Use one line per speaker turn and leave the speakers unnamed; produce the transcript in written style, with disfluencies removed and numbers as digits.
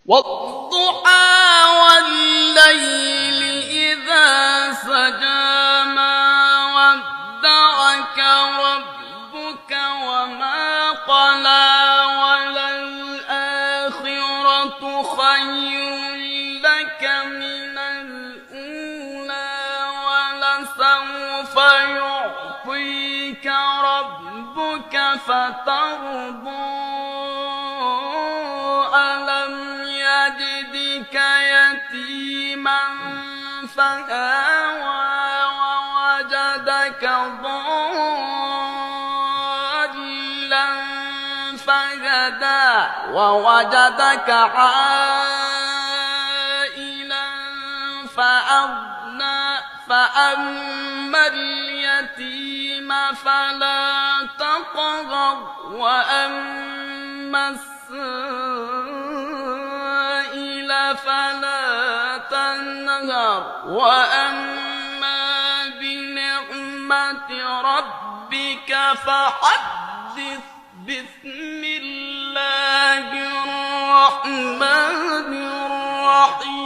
والضحى والليل إذا سجى ما ودعك ربك وما قلى وللآخرة خير لك من الأولى ولسوف يعطيك ربك فترضى ألم يجدك يتيما فآوى ووجدك ضالا فهدى ووجدك عائلا فأغنى فأما اليتيم فلا تقهر وأما السائل فلا تنهر وأما بنعمة ربك فحدث بسم الله الرحمن الرحيم